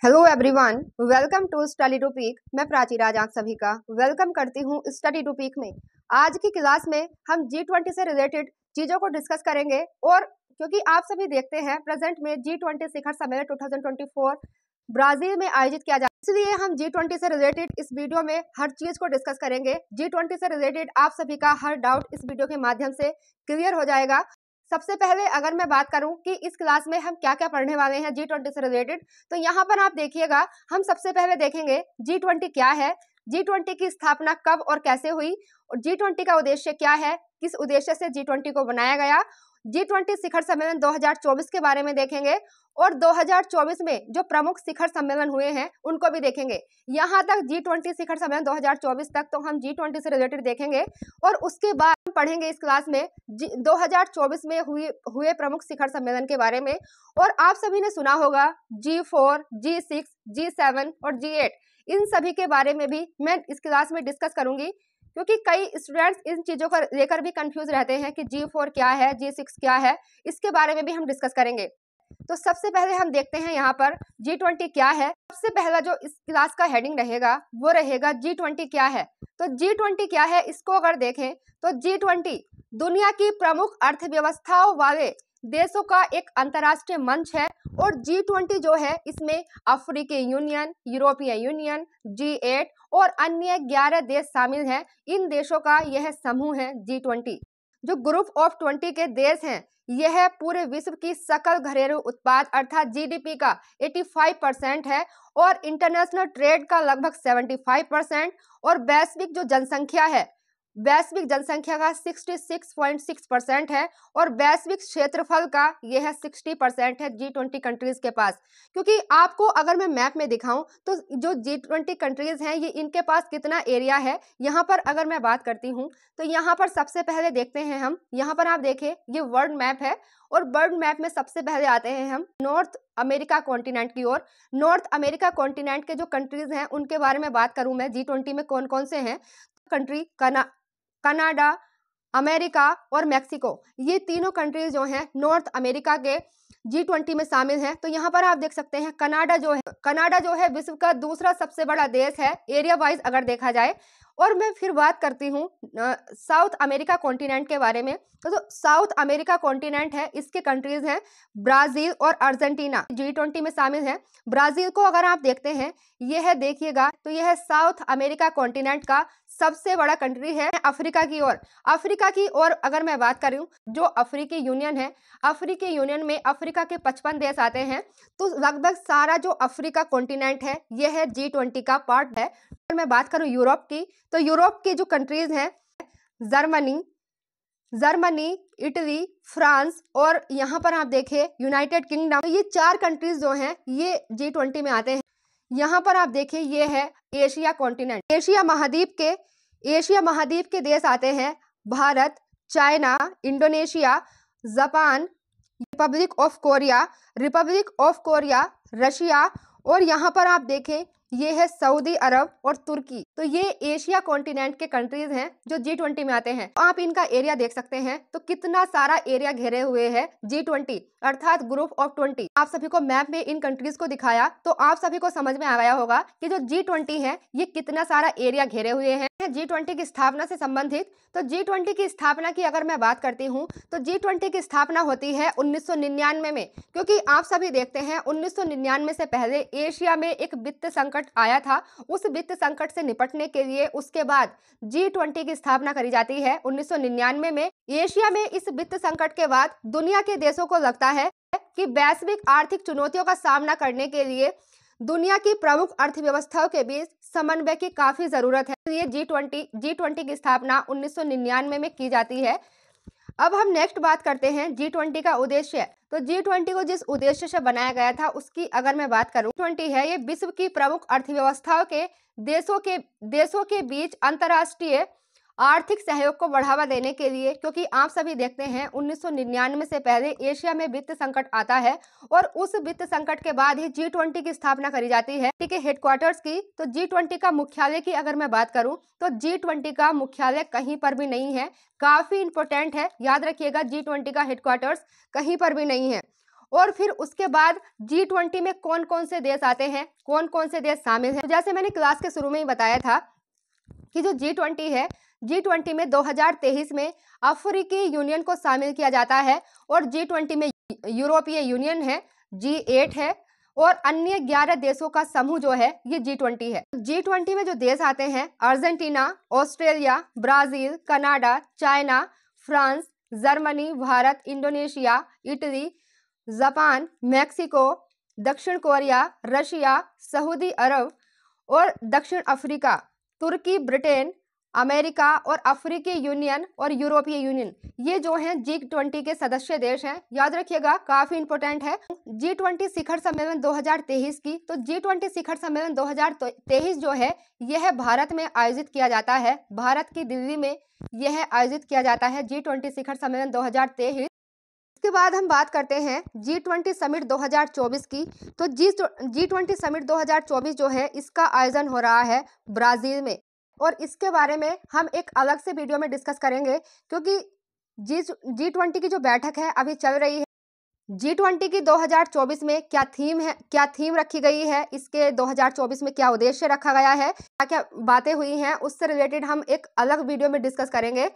Hello everyone, welcome to study to peak. मैं प्राची राज आप सभी का वेलकम करती हूँ स्टडी टू पीक में। आज की क्लास में हम G20 से रिलेटेड चीज़ों को डिस्कस करेंगे और क्योंकि आप सभी देखते हैं प्रेजेंट में G20 शिखर सम्मेलन 2024 ब्राजील में आयोजित किया जा, इसलिए हम G20 से रिलेटेड इस वीडियो में हर चीज़ को डिस्कस करेंगे। G20 से रिलेटेड आप सभी का हर डाउट इस वीडियो के माध्यम से क्लियर हो जाएगा। सबसे पहले अगर मैं बात करूं कि इस क्लास में हम क्या क्या पढ़ने वाले हैं G20 से रिलेटेड, तो यहाँ पर आप देखिएगा हम सबसे पहले देखेंगे G20 क्या है, G20 की स्थापना कब और कैसे हुई और G20 का उद्देश्य क्या है, किस उद्देश्य से G20 को बनाया गया। G20 शिखर सम्मेलन 2024 के बारे में देखेंगे और 2024 में जो प्रमुख शिखर सम्मेलन हुए हैं उनको भी देखेंगे। यहाँ तक G20 शिखर सम्मेलन 2024 तक तो हम G20 से रिलेटेड देखेंगे और उसके बाद हम पढ़ेंगे इस क्लास में 2024 में हुए प्रमुख शिखर सम्मेलन के बारे में। और आप सभी ने सुना होगा G4, G6, G7 और G8, इन सभी के बारे में भी मैं इस क्लास में डिस्कस करूंगी, क्योंकि कई स्टूडेंट्स इन चीज़ों को लेकर भी कंफ्यूज रहते हैं कि G4 क्या है, G6 क्या है, इसके बारे में भी हम डिस्कस करेंगे। तो सबसे पहले हम देखते हैं यहाँ पर G20 क्या है। सबसे पहला जो इस क्लास का हेडिंग रहेगा वो रहेगा G20 क्या है। तो G20 क्या है, इसको अगर देखें तो G20 दुनिया की प्रमुख अर्थव्यवस्थाओं वाले देशों का एक अंतर्राष्ट्रीय मंच है और G20 जो है इसमें अफ्रीकी यूनियन, यूरोपीय यूनियन, G8 और अन्य 11 देश शामिल हैं। इन देशों का यह समूह है G20। जो ग्रुप ऑफ 20 के देश हैं यह पूरे विश्व की सकल घरेलू उत्पाद अर्थात जीडीपी का 85% है और इंटरनेशनल ट्रेड का लगभग 75% और वैश्विक जो जनसंख्या है, वैश्विक जनसंख्या का 66.6% है और वैश्विक क्षेत्रफल का यह 60% है G20 कंट्रीज के पास। क्योंकि आपको अगर मैं मैप में दिखाऊं तो जो G20 कंट्रीज हैं ये इनके पास कितना एरिया है, यहाँ पर अगर मैं बात करती हूँ तो यहाँ पर सबसे पहले देखते हैं हम, यहाँ पर आप देखें ये वर्ल्ड मैप है और वर्ल्ड मैप में सबसे पहले आते हैं हम नॉर्थ अमेरिका कॉन्टिनेंट की ओर। नॉर्थ अमेरिका कॉन्टिनेंट के जो कंट्रीज हैं उनके बारे में बात करूं मैं, G20 में कौन कौन से हैं। कंट्री कनाडा, अमेरिका और मैक्सिको, ये तीनों कंट्रीज जो हैं नॉर्थ अमेरिका के G20 में शामिल हैं। तो यहाँ पर आप देख सकते हैं कनाडा जो है विश्व का दूसरा सबसे बड़ा देश है एरिया वाइज अगर देखा जाए। और मैं फिर बात करती हूँ साउथ अमेरिका कॉन्टिनेंट के बारे में। तो साउथ अमेरिका कॉन्टिनेंट है, इसके कंट्रीज हैं ब्राजील और अर्जेंटीना, G20 में शामिल है। ब्राजील को अगर आप देखते हैं यह देखिएगा तो यह साउथ अमेरिका कॉन्टिनेंट का सबसे बड़ा कंट्री है। अफ्रीका की ओर अगर मैं बात करूं, जो अफ्रीकी यूनियन है, अफ्रीकी यूनियन में अफ्रीका के 55 देश आते हैं। तो लगभग सारा जो अफ्रीका कॉन्टिनेंट है यह G20 का पार्ट है। अगर मैं बात करूं यूरोप की, तो यूरोप की जो कंट्रीज हैं जर्मनी, इटली, फ्रांस और यहाँ पर आप देखें यूनाइटेड किंगडम, तो ये 4 कंट्रीज जो हैं ये G20 में आते हैं। यहाँ पर आप देखें ये है एशिया कॉन्टिनेंट। एशिया महाद्वीप के देश आते हैं Bharat, China, Indonesia, Japan, Republic of Korea, Russia और यहाँ पर आप देखें ये है सऊदी अरब और तुर्की। तो ये एशिया कॉन्टिनेंट के कंट्रीज हैं जो G20 में आते हैं। आप इनका एरिया देख सकते हैं, तो कितना सारा एरिया घेरे हुए है G20 अर्थात ग्रुप ऑफ 20। आप सभी को मैप में इन कंट्रीज को दिखाया तो आप सभी को समझ में आ गया होगा कि जो G20 है ये कितना सारा एरिया घेरे हुए हैं। G20 की स्थापना से संबंधित, तो G20 की स्थापना की अगर मैं बात करती हूँ तो G20 की स्थापना होती है 1999 में। क्योंकि आप सभी देखते हैं 1999 से पहले एशिया में एक वित्त संकट आया था। उस वित्त संकट से निपटने के लिए उसके बाद G20 की स्थापना करी जाती है 1999 में। एशिया में इस वित्त संकट के बाद दुनिया के देशों को लगता है कि वैश्विक आर्थिक चुनौतियों का सामना करने के लिए दुनिया की प्रमुख अर्थव्यवस्थाओं के बीच समन्वय की काफी जरूरत है। ये G20 की स्थापना 1999 में की जाती है। अब हम नेक्स्ट बात करते हैं G20 का उद्देश्य। तो G20 को जिस उद्देश्य से बनाया गया था उसकी अगर मैं बात करूं, G20 है ये विश्व की प्रमुख अर्थव्यवस्थाओं के देशों के बीच अंतर्राष्ट्रीय आर्थिक सहयोग को बढ़ावा देने के लिए। क्योंकि आप सभी देखते हैं 1999 से पहले एशिया में वित्त संकट आता है और उस वित्त संकट के बाद ही G20 की स्थापना करी जाती है। ठीक है, हेडक्वार्टर्स की, तो G20 का मुख्यालय की अगर मैं बात करूं तो G20 का मुख्यालय कहीं पर भी नहीं है। काफी इंपॉर्टेंट है, याद रखिएगा G20 का हेडक्वार्टर्स कहीं पर भी नहीं है। और फिर उसके बाद G20 में कौन कौन से देश आते हैं, कौन कौन से देश शामिल हैं। तो जैसे मैंने क्लास के शुरू में ही बताया था कि जो G20 है, G20 में 2023 में अफ्रीकी यूनियन को शामिल किया जाता है और G20 में यूरोपीय यूनियन है, G8 है और अन्य 11 देशों का समूह जो है ये G20 है। G20 में जो देश आते हैं Argentina, Australia, Brazil, Canada, China, France, Germany, Bharat, Indonesia, Italy, Japan, Mexico, दक्षिण कोरिया, रशिया, सऊदी अरब और दक्षिण अफ्रीका, तुर्की, ब्रिटेन, अमेरिका और अफ्रीकी यूनियन और यूरोपीय यूनियन, ये जो हैं G20 के सदस्य देश हैं। याद रखिएगा, काफी इंपॉर्टेंट है। G20 शिखर सम्मेलन 2023 की, तो G20 शिखर सम्मेलन 2023 जो है यह भारत में आयोजित किया जाता है, भारत की दिल्ली में यह आयोजित किया जाता है G20 शिखर सम्मेलन 2023। इसके बाद हम बात करते हैं G20 समिट 2024 की। तो G20 समिट 2024 जो है इसका आयोजन हो रहा है ब्राजील में और इसके बारे में हम एक अलग से वीडियो में डिस्कस करेंगे, क्योंकि G20 की जो बैठक है अभी चल रही है। G20 की 2024 में क्या थीम है, क्या थीम रखी गई है, इसके 2024 में क्या उद्देश्य रखा गया है, क्या क्या बातें हुई हैं, उससे रिलेटेड हम एक अलग वीडियो में डिस्कस करेंगे।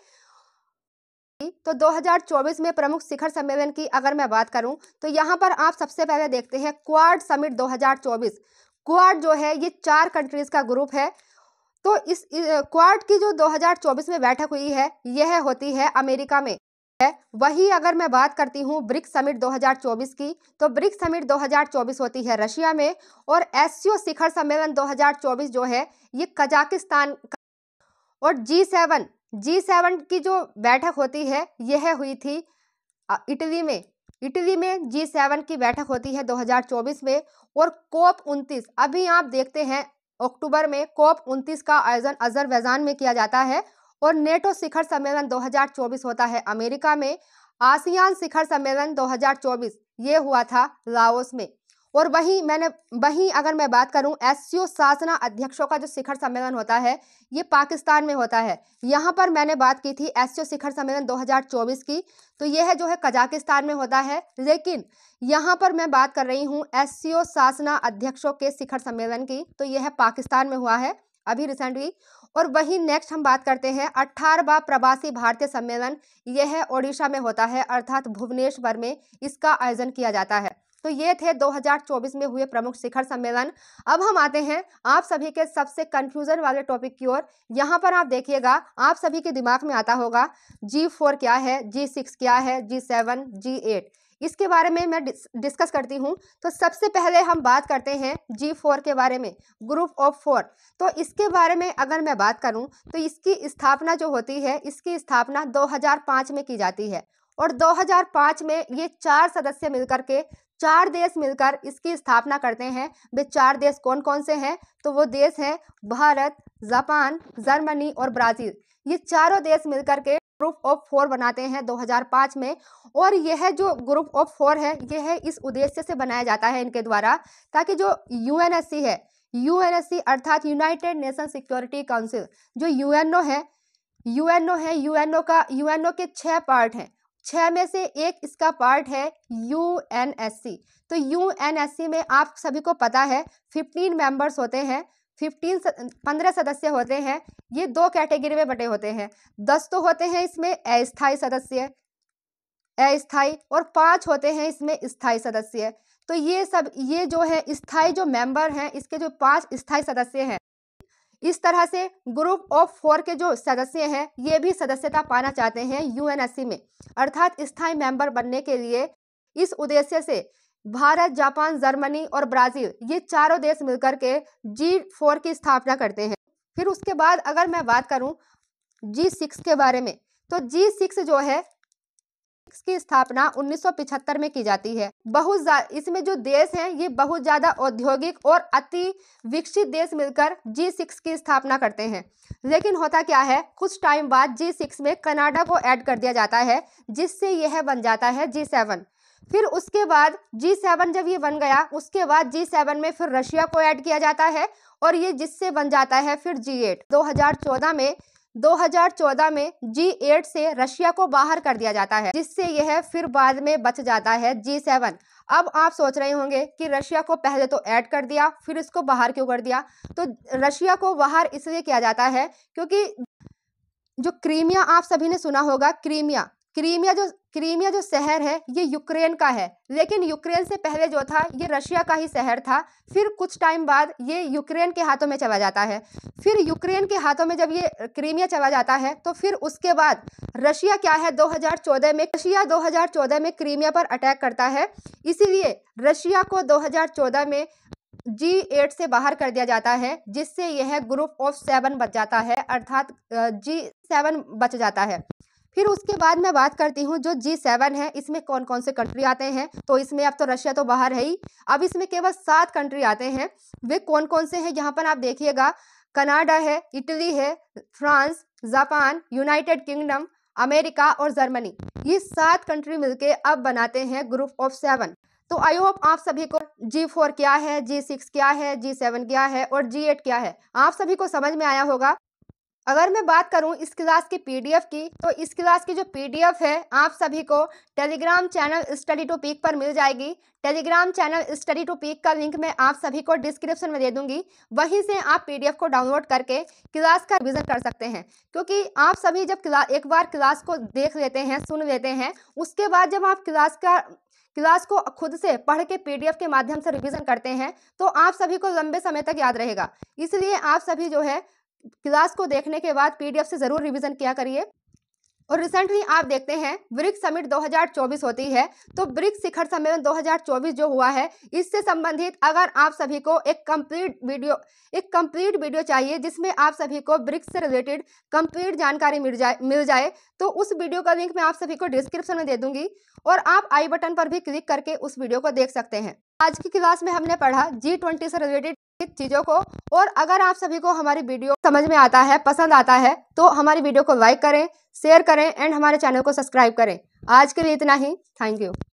तो 2024 में प्रमुख शिखर सम्मेलन की अगर मैं बात करूं तो यहाँ पर आप सबसे पहले देखते हैं क्वाड समिट 2024। क्वाड जो है ये 4 कंट्रीज का ग्रुप है। तो इस क्वाड की जो 2024 में बैठक हुई है यह होती है अमेरिका में है। वही अगर मैं बात करती हूँ ब्रिक्स समिट 2024 की, तो ब्रिक्स समिट 2024 होती है रशिया में और एससीओ शिखर सम्मेलन 2024 जो है ये कजाकिस्तान और G7 की जो बैठक होती है यह हुई थी इटली में। इटली में G7 की बैठक होती है 2024 में। और COP29 अभी आप देखते हैं अक्टूबर में COP29 का आयोजन अजरबैजान में किया जाता है। और नेटो शिखर सम्मेलन 2024 होता है अमेरिका में। आसियान शिखर सम्मेलन 2024 ये हुआ था लाओस में। और वहीं अगर मैं बात करूं एससीओ शासना अध्यक्षों का जो शिखर सम्मेलन होता है ये पाकिस्तान में होता है। यहाँ पर मैंने बात की थी एससीओ शिखर सम्मेलन 2024 की, तो यह जो है कजाकिस्तान में होता है। लेकिन यहाँ पर मैं बात कर रही हूँ एससीओ शासना अध्यक्षों के शिखर सम्मेलन की, तो यह पाकिस्तान में हुआ है अभी रिसेंटली। और वहीं नेक्स्ट हम बात करते हैं 18वां प्रवासी भारतीय सम्मेलन, यह ओडिशा में होता है अर्थात भुवनेश्वर में इसका आयोजन किया जाता है। तो ये थे 2024 में हुए प्रमुख शिखर सम्मेलन। अब हम आते हैं आप सभी के सबसे कंफ्यूजन वाले टॉपिक की ओर। यहाँ पर आप देखिएगा, आप सभी के दिमाग में आता होगा G4 क्या है, G6 क्या है, G7, G8, इसके बारे में मैं डिस्कस करती हूँ। तो सबसे पहले हम बात करते हैं G4 के बारे में, ग्रुप ऑफ 4। तो इसके बारे में अगर मैं बात करूँ तो इसकी स्थापना जो होती है, इसकी स्थापना 2005 में की जाती है। और 2005 में ये 4 सदस्य मिलकर के 4 देश मिलकर इसकी स्थापना करते हैं। वे 4 देश कौन कौन से हैं, तो वो देश हैं भारत, जापान, जर्मनी और ब्राजील। ये चारों देश मिलकर के ग्रुप ऑफ 4 बनाते हैं 2005 में। और यह जो ग्रुप ऑफ 4 है यह इस उद्देश्य से बनाया जाता है इनके द्वारा, ताकि जो यूएनएससी है, यूएनएससी अर्थात यूनाइटेड नेशन सिक्योरिटी काउंसिल, जो यूएनओ है, यूएनओ के 6 पार्ट हैं, 6 में से एक इसका पार्ट है यूएनएससी। तो यूएनएससी में आप सभी को पता है 15 मेंबर्स होते हैं, 15 सदस्य होते हैं। ये 2 कैटेगरी में बटे होते हैं। 10 तो होते हैं इसमें अस्थायी सदस्य, अस्थायी, और 5 होते हैं इसमें स्थायी सदस्य। तो ये जो है स्थायी जो मेंबर हैं, इसके जो 5 स्थायी सदस्य हैं, इस तरह से ग्रुप ऑफ 4 के जो सदस्य हैं ये भी सदस्यता पाना चाहते हैं यूएनएससी में, अर्थात स्थायी मेंबर बनने के लिए। इस उद्देश्य से भारत, जापान, जर्मनी और ब्राजील ये चारों देश मिलकर के G4 की स्थापना करते हैं। फिर उसके बाद अगर मैं बात करूं G6 के बारे में, तो G6 जो है इसकी स्थापना 1975 में की जाती है। इसमें जो देश हैं ये बहुत ज्यादा औद्योगिक और अति विकसित देश मिलकर G6 की स्थापना करते हैं। लेकिन होता क्या है, कुछ टाइम बाद G6 में कनाडा को ऐड कर दिया जाता है, जिससे यह बन जाता है G7। फिर उसके बाद G7 जब ये बन गया, उसके बाद G7 में फिर रशिया को ऐड किया जाता है और ये जिससे बन जाता है फिर G8। 2014 में G8 से रशिया को बाहर कर दिया जाता है, जिससे यह फिर बाद में बच जाता है G7। अब आप सोच रहे होंगे कि रशिया को पहले तो ऐड कर दिया, फिर इसको बाहर क्यों कर दिया? तो रशिया को बाहर इसलिए किया जाता है क्योंकि जो क्रीमिया आप सभी ने सुना होगा, क्रीमिया जो शहर है ये यूक्रेन का है, लेकिन यूक्रेन से पहले जो था ये रशिया का ही शहर था। फिर कुछ टाइम बाद ये यूक्रेन के हाथों में चला जाता है। फिर यूक्रेन के हाथों में जब ये क्रीमिया चला जाता है तो फिर उसके बाद रशिया क्या है 2014 में क्रीमिया पर अटैक करता है। इसीलिए रशिया को 2014 में G8 से बाहर कर दिया जाता है, जिससे यह ग्रुप ऑफ 7 बच जाता है, अर्थात G7 बच जाता है। फिर उसके बाद मैं बात करती हूँ जो G7 है इसमें कौन कौन से कंट्री आते हैं। तो इसमें अब तो रशिया तो बाहर है ही, अब इसमें केवल 7 कंट्री आते हैं। वे कौन कौन से हैं यहाँ पर आप देखिएगा, कनाडा है, इटली है, France, Japan, United kingdom, America और जर्मनी। ये 7 कंट्री मिलके अब बनाते हैं ग्रुप ऑफ 7। तो आई होप आप सभी को G4 क्या है, G6 क्या है, G7 क्या है और G8 क्या है, आप सभी को समझ में आया होगा। अगर मैं बात करूं इस क्लास की पीडीएफ की, तो इस क्लास की जो पीडीएफ है आप सभी को Telegram channel study to peak पर मिल जाएगी। Telegram channel study to peak का लिंक मैं आप सभी को डिस्क्रिप्शन में दे दूंगी, वहीं से आप पीडीएफ को डाउनलोड करके क्लास का रिवीजन कर सकते हैं। क्योंकि आप सभी जब एक बार क्लास को देख लेते हैं, सुन लेते हैं, उसके बाद जब आप क्लास को खुद से पढ़ के पीडीएफ के माध्यम से रिवीजन करते हैं तो आप सभी को लंबे समय तक याद रहेगा। इसलिए आप सभी जो है क्लास को देखने के बाद पीडीएफ से जरूर रिवीजन किया करिए। और रिसेंटली आप देखते हैं ब्रिक्स समिट 2024 होती है, तो ब्रिक्स शिखर सम्मेलन 2024 जो हुआ है इससे संबंधित अगर आप सभी को एक कंप्लीट वीडियो चाहिए जिसमें आप सभी को ब्रिक्स से रिलेटेड कंप्लीट जानकारी मिल जाए तो उस वीडियो का लिंक मैं आप सभी को डिस्क्रिप्शन में दे दूंगी और आप आई बटन पर भी क्लिक करके उस वीडियो को देख सकते हैं। आज की क्लास में हमने पढ़ा G20 से रिलेटेड चीजों को, और अगर आप सभी को हमारी वीडियो समझ में आता है, पसंद आता है, तो हमारी वीडियो को लाइक करें, शेयर करें एंड हमारे चैनल को सब्सक्राइब करें। आज के लिए इतना ही, थैंक यू।